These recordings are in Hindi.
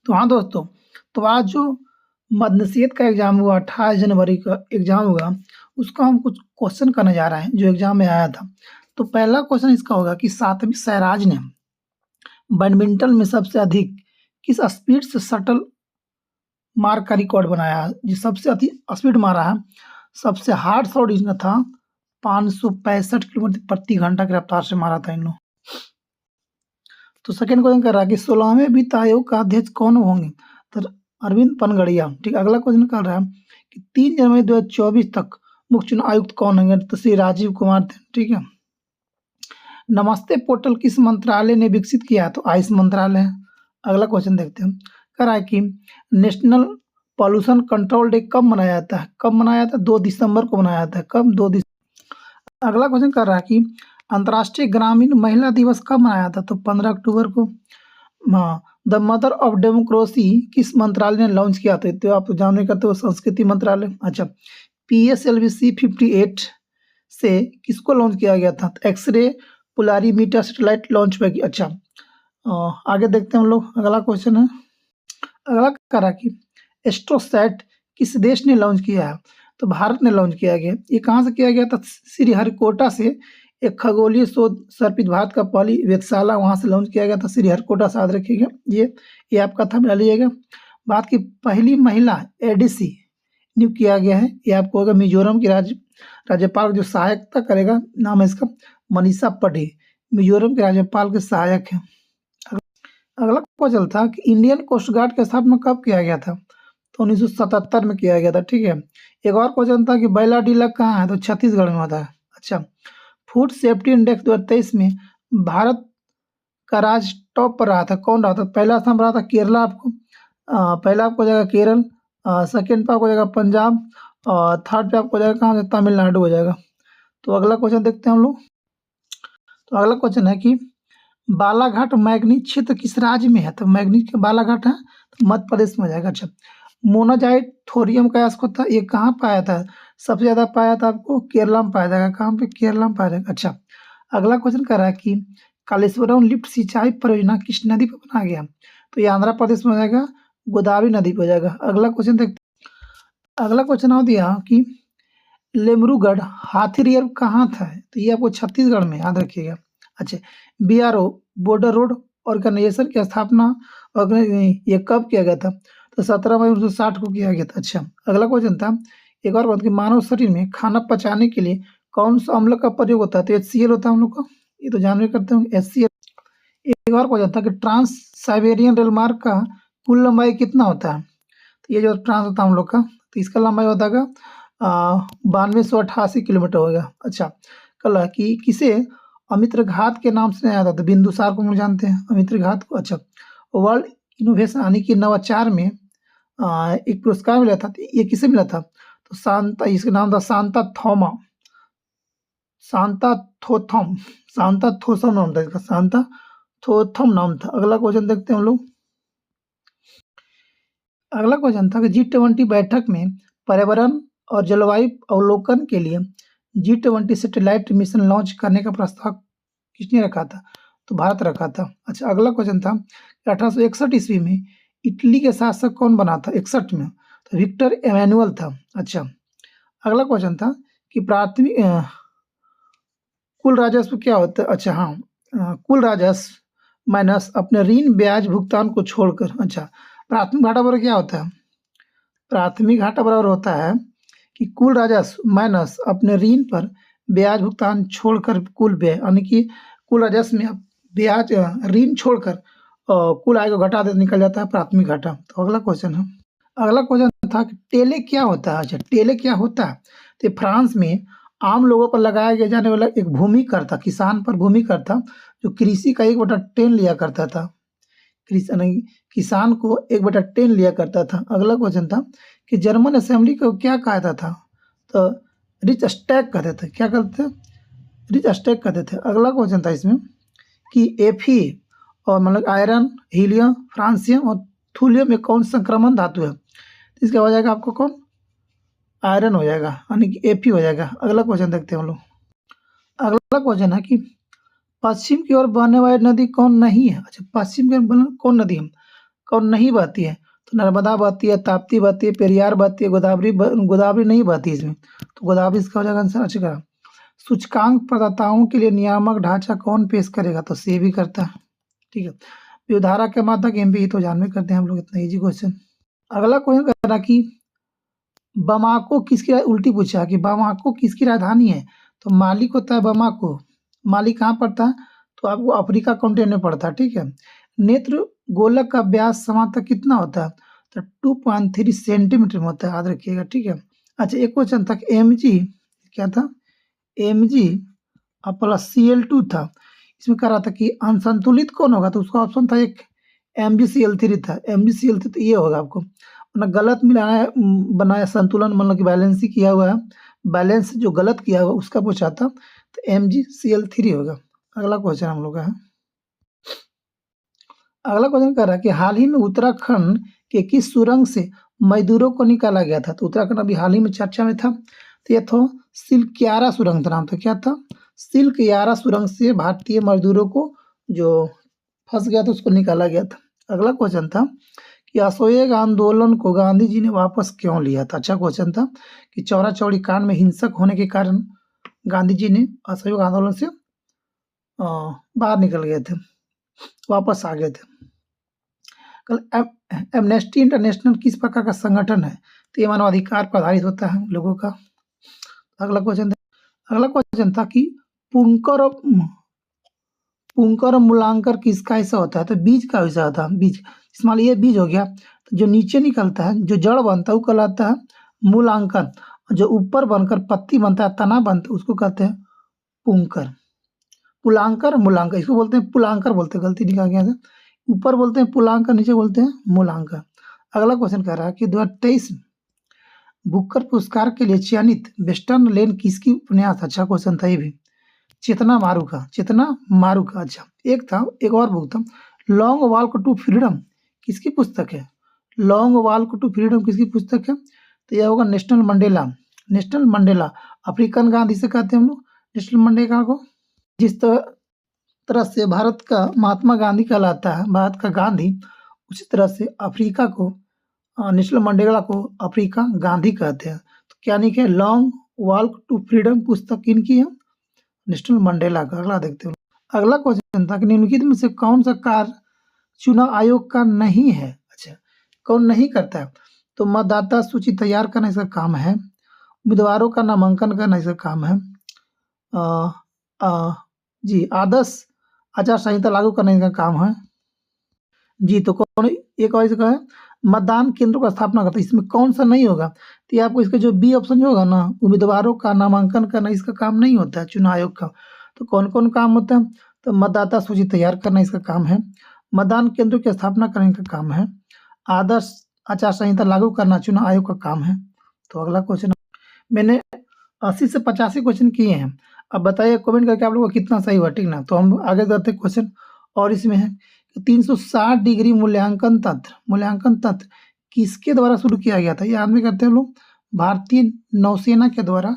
तो हाँ दोस्तों, तो आज जो मदनसीयत का एग्ज़ाम हुआ, 28 जनवरी का एग्ज़ाम हुआ, उसका हम कुछ क्वेश्चन करने जा रहे हैं, जो एग्ज़ाम में आया था। तो पहला क्वेश्चन इसका होगा कि सात्विक साईराज ने बैडमिंटन में सबसे अधिक किस स्पीड से शटल मार्क का रिकॉर्ड बनाया है? जो सबसे अधिक स्पीड मारा है, सबसे हार्ड शॉट इसने था 565 किलोमीटर प्रति घंटा की रफ्तार से मारा था इन लोग। तो सेकंड क्वेश्चन कर रहा है कि 16वें वित्त आयोग का अध्यक्ष कौन होंगे? तो अरविंद पनगड़िया। ठीक, अगला क्वेश्चन कर रहा है कि 3 जनवरी 2024 तक मुख्य चुनाव आयुक्त कौन होंगे? तो श्री राजीव कुमार थे। ठीक है। नमस्ते पोर्टल किस मंत्रालय ने विकसित किया? तो आयुष मंत्रालय है। अगला क्वेश्चन देखते हैं। कह रहा है कि नेशनल पॉल्यूशन कंट्रोल डे कब मनाया जाता है? कब मनाया जाता है? 2 दिसंबर को मनाया जाता है। कब? 2 दिसंबर। अगला क्वेश्चन कर रहा है कि अंतर्राष्ट्रीय ग्रामीण महिला दिवस कब मनाया जाता है? तो 15 अक्टूबर को। द मदर ऑफ डेमोक्रेसी किस मंत्रालय ने लॉन्च किया था? तो आप जानने करते हो संस्कृति मंत्रालय। अच्छा, PSLV C58 से किसको लॉन्च किया गया था? एक्सरे पोलारीमीटर सैटेलाइट लॉन्च हुआ। अच्छा, आगे देखते हैं हम लोग। अगला क्वेश्चन है, अगला कह रहा कि एस्ट्रोसैट किस देश ने लॉन्च किया है? तो भारत ने लॉन्च किया गया। ये कहाँ से किया गया था? श्रीहरिकोटा से। एक खगोलीय शोध सर्पित भारत का पहली वेधशाला वहाँ से लॉन्च किया गया था, श्रीहरिकोटा से। याद रखिएगा, ये आपका था, बना लीजिएगा। भारत की पहली महिला ADC नियुक्त किया गया है। ये आपको होगा मिजोरम की राज्यपाल जो सहायता करेगा, नाम है इसका मनीषा पटेल। मिजोरम के राज्यपाल के सहायक है। अगला क्वेश्चन था कि इंडियन कोस्ट गार्ड की स्थापना कब किया गया था? तो 1977 में किया गया था। ठीक है। एक और क्वेश्चन था कि बैलाडीला कहाँ है? तो छत्तीसगढ़ में होता है। अच्छा, फूड सेफ्टी इंडेक्स 2023 में भारत का राज्य टॉप पर रहा था, कौन रहा था? पहला स्थान रहा था केरला आपको, पहला आपको जाएगा केरल, सेकेंड पे आपको जाएगा पंजाब, और थर्ड पे आपको जाएगा कहाँ से? तमिलनाडु हो जाएगा। तो अगला क्वेश्चन देखते हैं हम लोग। तो अगला क्वेश्चन है कि बालाघाट मैग्नीज क्षेत्र किस राज्य में है? तो मैग्नीज का बालाघाट है, तो मध्य प्रदेश में हो जाएगा। अच्छा, मोनाजाइट थोरियम का स्कोप था, ये कहाँ पाया था? सबसे ज़्यादा पाया था आपको केरला में पाया जाएगा। कहाँ पे? केरला में पाया जाएगा। अच्छा, अगला क्वेश्चन कर रहा है कि कालेश्वरम लिफ्ट सिंचाई परियोजना किस नदी पर बनाया गया? तो ये आंध्र प्रदेश में हो जाएगा, गोदावरी नदी पर हो जाएगा। अगला क्वेश्चन देखते, अगला क्वेश्चन आ दिया कि लेमरूगढ़ हाथीरियल कहाँ था? तो ये आपको छत्तीसगढ़ में, याद रखिएगा। अच्छा, BRO बॉर्डर रोड ऑर्गेनाइजेशन की स्थापना ये कब किया गया था? तो 17 मई 1960 को किया गया था। अच्छा, अगला क्वेश्चन था, एक और बात कि मानव शरीर में खाना पचाने के लिए कौन सा अम्ल का प्रयोग होता है? तो HCl होता है हम लोग का, ये तो जानवे करते होंगे, HCl। एक और क्वेश्चन था कि ट्रांस साइबेरियन रेल मार्ग का कुल लंबाई कितना होता है? तो ये जो ट्रांस होता है हम लोग का, तो इसका लंबाई होता है 9288 किलोमीटर होगा। अच्छा, कल कि किसे अमित्र घात के नाम से याद आता है? बिंदुसार को हम लोग जानते हैं, अमित्र घात को। अच्छा, वर्ल्ड इनोवेशन यानी कि नवाचार में एक पुरस्कार मिला था, ये किसे मिला था? तो शांता, इसका नाम था शांता थोमा, शांता थोथम, शांता थोसम नाम था इसका, शांता थोथम नाम था। अगला क्वेश्चन देखते हैं हम लोग। अगला क्वेश्चन था कि G20 बैठक में पर्यावरण और जलवायु अवलोकन के लिए G20 सैटेलाइट मिशन लॉन्च करने का प्रस्ताव किसने रखा था? तो भारत रखा था। अच्छा, अगला क्वेश्चन था 1861 ईस्वी में इटली के शासक कौन बना था? 61 में, तो विक्टर एमेनुअल था। अच्छा, अगला क्वेश्चन था कि प्राथमिक कुल राजस्व क्या होता है? अच्छा हाँ, कुल राजस्व माइनस अपने ऋण ब्याज भुगतान को छोड़कर। अच्छा, प्राथमिक घाटा बराबर क्या होता है? प्राथमिक घाटा बराबर होता है कि कुल राजस्व माइनस अपने ऋण पर ब्याज भुगतान छोड़कर कुल व्यय, यानी कि कुल राजस्व में ब्याज ऋण छोड़कर कुल आय को घटा दे, निकल जाता है प्राथमिक घाटा। तो अगला क्वेश्चन है, अगला क्वेश्चन था कि टेले क्या होता है? अच्छा, टेले क्या होता है? तो फ्रांस में आम लोगों पर लगाया गया जाने वाला एक भूमि कर था, किसान पर भूमि कर था, जो कृषि का 1/10 लिया करता था। किसान को 1/10 लिया करता था। अगला क्वेश्चन था कि जर्मन असेंबली को क्या कहता था? तो रिच स्टैक कहते थे। क्या कहते थे? रिच स्टैक कहते थे। अगला क्वेश्चन था इसमें कि Fe और मतलब आयरन, हीलियम, फ्रांसियम और थूलियम में कौन संक्रमण धातु है? तो इसका हो जाएगा आपको कौन? आयरन हो जाएगा, यानी कि Fe हो जाएगा। अगला क्वेश्चन देखते हैं हम लोग। अगला क्वेश्चन है कि पश्चिम की ओर बहने वाली नदी कौन नहीं है? अच्छा, पश्चिम की ओर कौन नदी है? कौन नहीं बहती है? तो नर्मदा बहती है, ताप्ती बहती है, पेरियार बहती है, गोदावरी नहीं बहती इसमें, तो गोदावरी इसका हो जाएगा आंसर। अच्छा, सूचकांक प्रदाताओं के लिए नियामक ढांचा कौन पेश करेगा? तो सेबी करता है, ठीक है। विधारा के माध्यम एमपी तो जानवे करते हैं हम लोग, इतना इजी क्वेश्चन। अगला क्वेश्चन कह रहा कि बमाको किसकी उल्टी पूछा कि बमाको किसकी राजधानी है? तो माली होता है बमाको। माली कहाँ पड़ता है? तो आपको अफ्रीका कॉन्टिनेंट में पड़ता है, ठीक है। नेत्र गोलक का व्यास समांतर कितना होता है? तो 2.3 सेंटीमीटर में होता है, याद रखिएगा, ठीक है। अच्छा, एक क्वेश्चन था mg क्या था? mg प्लस Cl2 था। इसमें कह रहा था कि असंतुलित कौन होगा? तो उसका ऑप्शन था एक MgCl3 था। MgCl3 तो ये होगा आपको ना, गलत मिलाया है, बनाया संतुलन, मतलब कि बैलेंस ही किया हुआ है, बैलेंस जो गलत किया हुआ उसका पूछा था, तो MgCl3 होगा। अगला क्वेश्चन हम लोग का है। अगला क्वेश्चन कह रहा है कि हाल ही में उत्तराखंड के किस सुरंग से मजदूरों को निकाला गया था? तो उत्तराखंड अभी हाल ही में चर्चा में था, तो यह था सिल्कियारा सुरंग था, नाम था, क्या था? सिल्कियारा सुरंग से भारतीय मजदूरों को जो फंस गया था उसको निकाला गया था। अगला क्वेश्चन था कि असहयोग आंदोलन को गांधी जी ने वापस क्यों लिया था? अच्छा क्वेश्चन था कि चौरा चौड़ी कांड में हिंसक होने के कारण गांधी जी ने असहयोग आंदोलन से बाहर निकल गए थे, वापस आ गए थे। कल एमनेस्टी इंटरनेशनल किस प्रकार का संगठन है? तो ये मानवाधिकार पर आधारित होता है लोगों का। अगला क्वेश्चन था कि पुंकर और मूलांकर किसका हिस्सा होता है? तो बीज का हिस्सा होता है, बीज। मान लीजिए बीज हो गया, तो जो नीचे निकलता है, जो जड़ बनता है वो कहलाता है मूलांकन, जो ऊपर बनकर पत्ती बनता है, तना बनता है, उसको कहते हैं पुंकर। पुलांकर मूलांकर, इसको बोलते हैं पुलांकर बोलते हैं, गलती निकाल गया था, ऊपर बोलते हैं पुलांकर, नीचे बोलते हैं मूलांकर। अगला क्वेश्चन कह रहा है कि 2023 बुकर पुरस्कार के लिए चयनित वेस्टर्न लेन किसकी उपन्यास? अच्छा क्वेश्चन था ये भी, चेतना मारू का। अच्छा, एक और बुक था, लॉन्ग वॉक टू फ्रीडम, किसकी पुस्तक है? लॉन्ग वॉक टू फ्रीडम किसकी पुस्तक है? तो यह होगा नेशनल मंडेला, अफ्रीकन गांधी से कहते हैं हम लोग नेशनल मंडेला को। जिस तरह से भारत का महात्मा गांधी कहलाता है, भारत का गांधी, उसी तरह से अफ्रीका को, नेशनल मंडेला को अफ्रीका गांधी कहते हैं। तो क्या लिखे? लॉन्ग वॉक टू फ्रीडम पुस्तक किनकी है? नेशनल मंडेला का। अगला देखते हैं। अगला क्वेश्चन था कि निम्नलिखित में से कौन सा कार्य चुनाव आयोग का नहीं है? अच्छा, कौन नहीं करता है? तो मतदाता सूची तैयार करना इसका काम है, उम्मीदवारों का नामांकन करना इसका काम है, जी आदर्श आचार संहिता लागू करने का काम है जी। तो कौन? एक और इसका है मतदान केंद्रों का स्थापना करता है, इसमें कौन सा नहीं होगा? तो ये आपको इसका जो बी ऑप्शन जो होगा ना, उम्मीदवारों का नामांकन करना, इसका काम नहीं होता है चुनाव आयोग का। तो कौन कौन काम होता है? तो मतदाता सूची तैयार करना इसका काम है, मतदान केंद्रों की स्थापना करने का काम है, आदर्श आचार संहिता लागू करना चुनाव आयोग का काम है। तो अगला क्वेश्चन मैंने 80 से 85 क्वेश्चन किए हैं। अब बताइए कमेंट करके आप लोगों को कितना सही हुआ, ठीक ना। तो हम आगे करते हैं क्वेश्चन, और इसमें है 360 डिग्री मूल्यांकन तंत्र किसके द्वारा शुरू किया गया था? ये आदमी करते हैं लोग, भारतीय नौसेना के द्वारा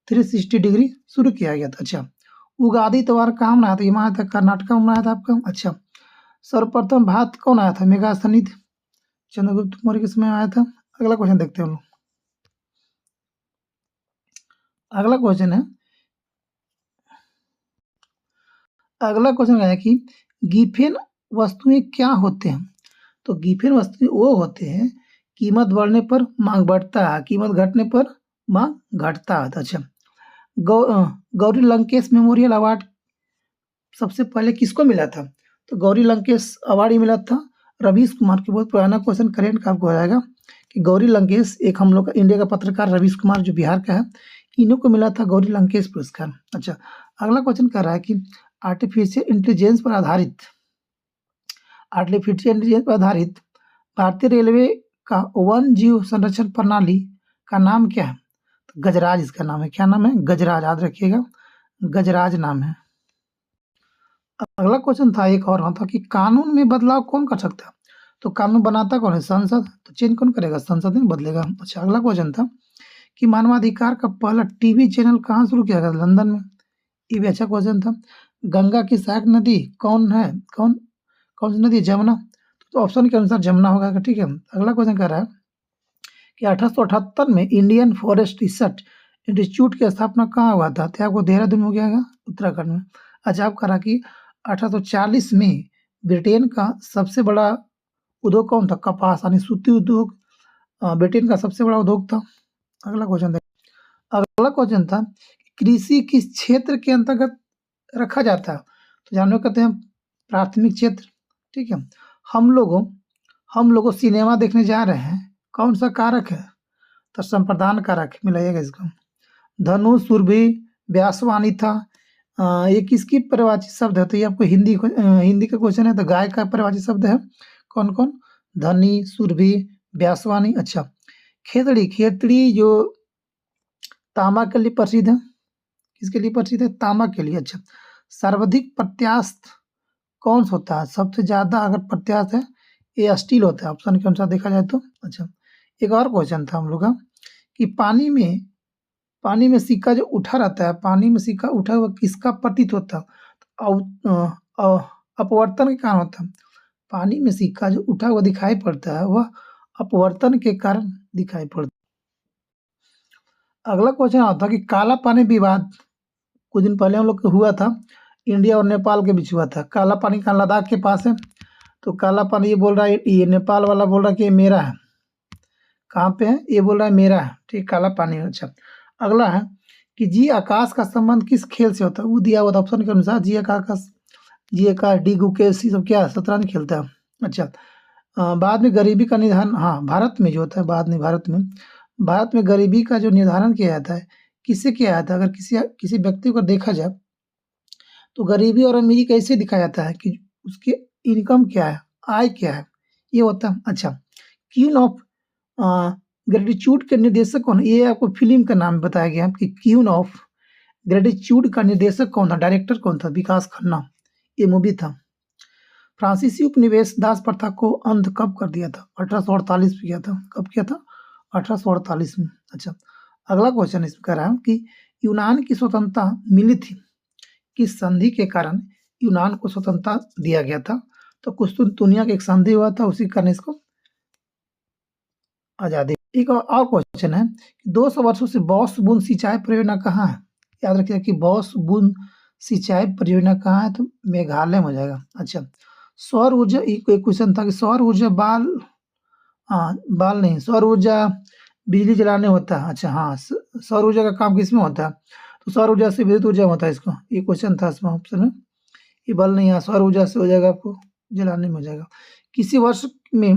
360 डिग्री शुरू किया गया था। अच्छा, उगादी त्योहार कहाँ मनाया था? ये मनाया था कर्नाटक में मनाया था आपका। अच्छा, सर्वप्रथम भारत कौन आया था? मेघास्थनीद चंद्रगुप्त मौर्य के समय आया था। अगला क्वेश्चन देखते हैं हम लोग। अगला क्वेश्चन है कि गिफेन वस्तुएं क्या होते हैं? तो गिफेन वस्तुएं वो होते हैं, कीमत बढ़ने पर मांग बढ़ता है, कीमत घटने पर मांग घटता है। अच्छा, गौरी लंकेश मेमोरियल अवार्ड सबसे पहले किसको मिला था? तो गौरी लंकेश अवार्ड ही मिला था रवीश कुमार के। बहुत पुराना क्वेश्चन, करेंट का आपको हो जाएगा कि गौरी लंकेश, एक हम लोग का इंडिया का पत्रकार रवीश कुमार जो बिहार का है, इन्हों को मिला था गौरी लंकेश पुरस्कार। अच्छा, अगला क्वेश्चन कह रहा है कि आर्टिफिशियल इंटेलिजेंस पर आधारित भारतीय रेलवे का वन जीव संरक्षण प्रणाली का नाम क्या है? तो गजराज इसका नाम है। क्या नाम है? गजराज, याद रखिएगा, गजराज नाम है। अगला क्वेश्चन था एक और था कि कानून में बदलाव कौन कर सकता है? तो कानून बनाता कौन है? संसद। तो चेंज कौन करेगा? संसद में बदलेगा। अच्छा, अगला क्वेश्चन था कि मानवाधिकार का पहला टीवी चैनल कहाँ शुरू किया गया? लंदन में। ये भी अच्छा क्वेश्चन था। गंगा की सहायक नदी कौन है? कौन सी नदी? जमुना। तो तो ऑप्शन के अनुसार जमुना होगा, ठीक है। अगला क्वेश्चन कह रहा है कि 1878 में इंडियन फॉरेस्ट रिसर्च इंस्टीट्यूट की स्थापना कहाँ हुआ था? तो आपको देहरादून में हो गया, उत्तराखंड में। अच्छा, आप कह रहा कि 1840 में ब्रिटेन का सबसे बड़ा उद्योग कौन था? कपास यानी सूती उद्योग ब्रिटेन का सबसे बड़ा उद्योग था। अगला क्वेश्चन देख, अगला क्वेश्चन था कृषि किस क्षेत्र के अंतर्गत रखा जाता है? तो जानवर कहते हैं प्राथमिक क्षेत्र, ठीक है। हम लोगों सिनेमा देखने जा रहे हैं, कौन सा कारक है? तो संप्रदान कारक मिलाइएगा इसको। धनु, सुरभि, व्यासवानी था। ये किसकी परिभाषित शब्द है? तो ये आपको हिंदी का क्वेश्चन है, तो गाय का परिभाषित शब्द है। कौन कौन? धनी, सुरभि, व्यासवानी। अच्छा, खेतड़ी जो तांबा के लिए प्रसिद्ध है, किसके लिए प्रसिद्ध है? तांबा के लिए। अच्छा, सर्वाधिक प्रत्यास्थ कौन सा होता है? सबसे ज्यादा अगर प्रत्यास्थ है ये स्टील होता है, ऑप्शन के अनुसार देखा जाए तो। अच्छा, एक और क्वेश्चन था हम लोग का कि पानी में सिक्का जो उठा रहता है, पानी में सिक्का उठा हुआ किसका प्रतीत होता है? अपवर्तन के कारण होता है। पानी में सिक्का जो उठा हुआ दिखाई पड़ता है वह अपवर्तन के कारण दिखाई पड़ता है। अगला क्वेश्चन आता है कि काला पानी विवाद कुछ दिन पहले हम लोग को हुआ था, इंडिया और नेपाल के बीच हुआ था। काला पानी का लद्दाख के पास है, तो काला पानी ये बोल रहा है, ये नेपाल वाला बोल रहा है कि ये मेरा है। कहाँ पे है? ये बोल रहा है मेरा है, ठीक, काला पानी। अच्छा, अगला है कि जी आकाश का संबंध किस खेल से होता है? वो दिया हुआ था ऑप्शन के अनुसार। जी आकाश डी गुकेश, ये सब क्या शतरंज खेलता है। अच्छा, बाद में गरीबी का निर्धारण, हाँ, भारत में जो होता है, बाद में भारत में गरीबी का जो निर्धारण किया जाता है, किससे किया जाता है? अगर किसी व्यक्ति को देखा जाए तो गरीबी और अमीरी कैसे दिखाया जाता है कि उसकी इनकम क्या है, आय क्या है, ये होता है। अच्छा, क्वीन ऑफ ग्रेटिट्यूड के निर्देशक कौन है? ये आपको फिल्म का नाम बताया गया कि क्वीन ऑफ ग्रेटिट्यूड का निर्देशक कौन था, डायरेक्टर कौन था? विकास खन्ना, ये मूवी था। फ्रांसीसी उपनिवेश दास प्रथा को अंत कब कर दिया था? 1848 में किया था। कब किया था? 1848 में। अच्छा, अगला क्वेश्चन इसमें कह रहा है कि यूनान की स्वतंत्रता मिली थी किस संधि के कारण? यूनान को स्वतंत्रता दिया गया था, तो कुस्तुनतुनिया का एक संधि हुआ था, उसी कारण इसको आजादी। एक और क्वेश्चन है, 200 वर्षों से बॉस बूंद सिंचाई परियोजना कहाँ है? याद रखिएगा कि बॉस बूंद सिंचाई परियोजना कहाँ है? तो मेघालय में हो जाएगा। अच्छा, सौर ऊर्जा, एक क्वेश्चन था कि सौर ऊर्जा बाल नहीं, सौर ऊर्जा बिजली जलाने होता है। अच्छा, हाँ, सौर ऊर्जा का काम किसमें होता है? तो सौर ऊर्जा से विद्युत ऊर्जा होता है इसको, ये क्वेश्चन था इसमें ऑप्शन में। ये बल नहीं है, सौर ऊर्जा से हो जाएगा, आपको जलाने में हो जाएगा। किसी वर्ष में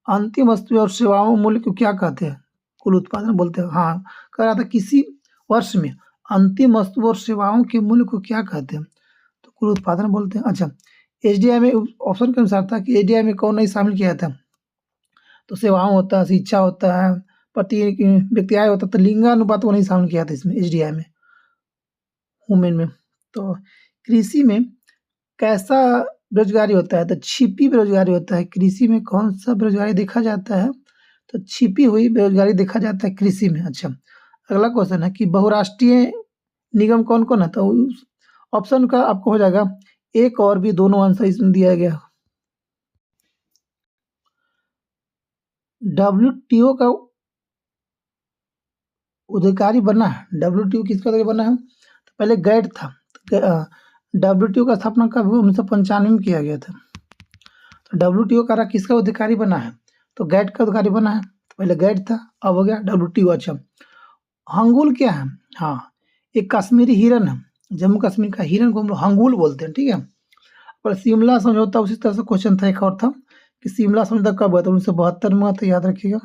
अंतिम वस्तु और सेवाओं मूल्य को क्या कहते हैं? कुल उत्पादन बोलते हैं। हाँ, कह रहा था किसी वर्ष में अंतिम वस्तु और सेवाओं के मूल्य को क्या कहते हैं? तो कुल उत्पादन बोलते हैं। अच्छा, एसडीआई में ऑप्शन के अनुसार था कि एसडीआई में कौन नहीं शामिल किया था? तो सेवाओं होता है, शिक्षा होता है, प्रति व्यक्ति आय होता है, तो लिंगानुपात को नहीं शामिल किया था इसमें एसडीआई में, वुमेन में। तो कृषि में कैसा बेरोजगारी होता है? तो छिपी बेरोजगारी होता है। कृषि में कौन सा बेरोजगारी देखा जाता है? तो छिपी हुई बेरोजगारी देखा जाता है कृषि में। अच्छा, अगला क्वेश्चन है कि बहुराष्ट्रीय निगम कौन कौन है? तो ऑप्शन का आपको हो जाएगा एक और भी, दोनों आंसर इसमें दिया गया। डब्ल्यूटीओ का अधिकारी बना है, डब्ल्यूटीओ किसका अधिकारी बना है? तो पहले गैट था, डब्ल्यूटीओ का स्थापना कब 1995 में किया गया था। तो डब्ल्यूटीओ का किसका अधिकारी बना है? तो गैट का अधिकारी बना है। तो पहले गैट था, अब हो गया डब्ल्यूटीओ। अच्छा, हंगुल क्या है? हाँ, एक कश्मीरी हिरन है, जम्मू कश्मीर का हिरन को हम लोग हंगुल बोलते हैं, ठीक है। और शिमला समझौता उसी तरह से क्वेश्चन था, एक और था कि शिमला समझौता कब हुआ था? 1972 में हुआ था, याद रखिएगा,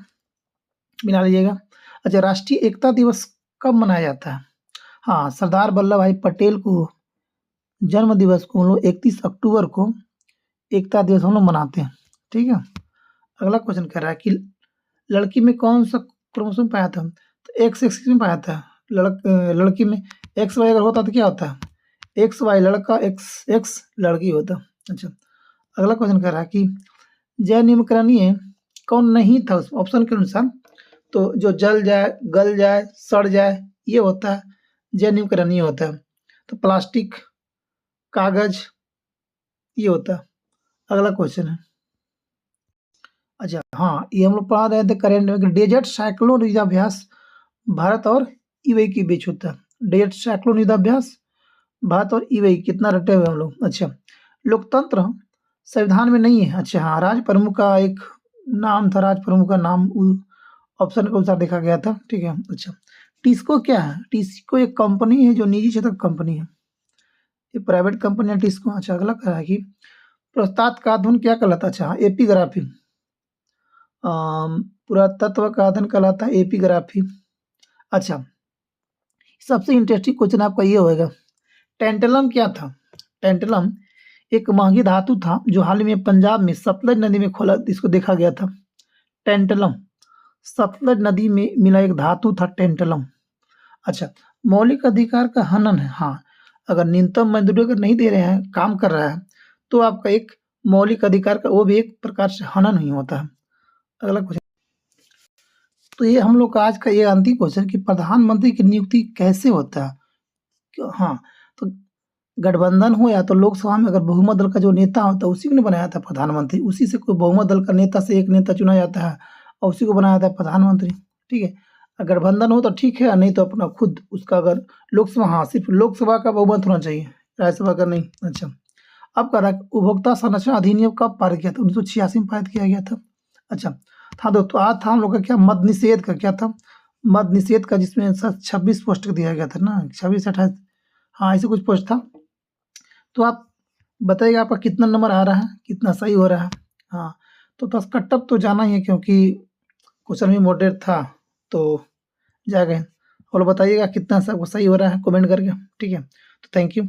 मिला लीजिएगा। अच्छा, राष्ट्रीय एकता दिवस कब मनाया जाता है? हाँ, सरदार वल्लभ भाई पटेल को जन्म दिवस को हम लोग 31 अक्टूबर को एकता दिवस हम लोग मनाते हैं, ठीक है। अगला क्वेश्चन कह रहा है कि लड़की में कौन सा क्रोमोसोम पाया था? तो एक्स एक्सिस में पाया था। लड़की में एक्स वाई अगर होता तो क्या होता है? एक्स वाई लड़का, एक्स एक्स लड़की होता। अच्छा, अगला क्वेश्चन कह रहा है कि जय निमकरणीय कौन नहीं था उस ऑप्शन के अनुसार? तो जो जल जाए, गल जाए, सड़ जाए, ये होता है जय निमकरणीय होता है। तो प्लास्टिक, कागज, ये होता है। अगला क्वेश्चन है अच्छा हाँ, ये हम लोग पढ़ा रहे थे करंट में कि डेजर्ट साइक्लोन युद्धाभ्यास भारत और यूएई के बीच होता है। डेजर्ट साइक्लोन युद्धाभ्यास भारत और यूएई कितना रटे हुए हम लोग। अच्छा, लोकतंत्र संविधान में नहीं है। अच्छा हाँ, राज्य प्रमुख का एक नाम था, राज्य प्रमुख का नाम ऑप्शन के अनुसार देखा गया था। ठीक है। अच्छा, टिस्को क्या है? टिस्को एक कंपनी है जो निजी क्षेत्र की कंपनी है, ये प्राइवेट कंपनी है टिस्को। अच्छा, अगला कह रहा है कि पुरातत्व का अध्ययन क्या कहलाता है? अच्छा, एपिग्राफी। पुरातत्व का अध्ययन कहलाता है एपिग्राफी। अच्छा, सबसे इंटरेस्टिंग क्वेश्चन आपका ये होगा, टेंटलम क्या था? टेंटलम एक महंगी धातु था जो हाल ही में पंजाब में सतलज नदी में खोला, इसको देखा गया था। टेंटलम सतलज नदी में मिला एक धातु था टेंटलम। अच्छा, मौलिक अधिकार का हनन है। हाँ, अगर न्यूनतम मजदूरी अगर नहीं दे रहे हैं, काम कर रहा है, तो आपका एक मौलिक अधिकार का वो भी एक प्रकार से हनन ही होता है। अगला क्वेश्चन, तो ये हम लोग का आज का ये अंतिम क्वेश्चन कि प्रधानमंत्री की नियुक्ति कैसे होता है? हाँ, तो गठबंधन हो या तो लोकसभा में अगर बहुमत दल का जो नेता होता है उसी को नहीं बनाया था प्रधानमंत्री, उसी से कोई बहुमत दल का नेता से एक नेता चुना जाता है और उसी को बनाया जाता है प्रधानमंत्री। ठीक है, अगर गठबंधन हो तो ठीक है, नहीं तो अपना खुद उसका अगर लोकसभा, हाँ सिर्फ लोकसभा का बहुमत होना चाहिए, राज्यसभा का नहीं। अच्छा, अब कह रहा है उपभोक्ता संरक्षण अधिनियम कब पारित किया था? 1986 में पारित किया गया था। अच्छा, था दोस्तों, आज था हम लोग का क्या, मद निषेध का क्या था? मद निषेध का, जिसमें 26 पोस्ट दिया गया था ना, 26 28, हाँ ऐसे कुछ पोस्ट था। तो आप बताइएगा आपका कितना नंबर आ रहा है, कितना सही हो रहा है। हाँ, तो बस कट-ऑफ तो जाना ही है क्योंकि क्वेश्चन भी मॉडरेट था, तो जाएगा। और बताइएगा कितना सबको सही हो रहा है कमेंट करके। ठीक है, तो थैंक यू।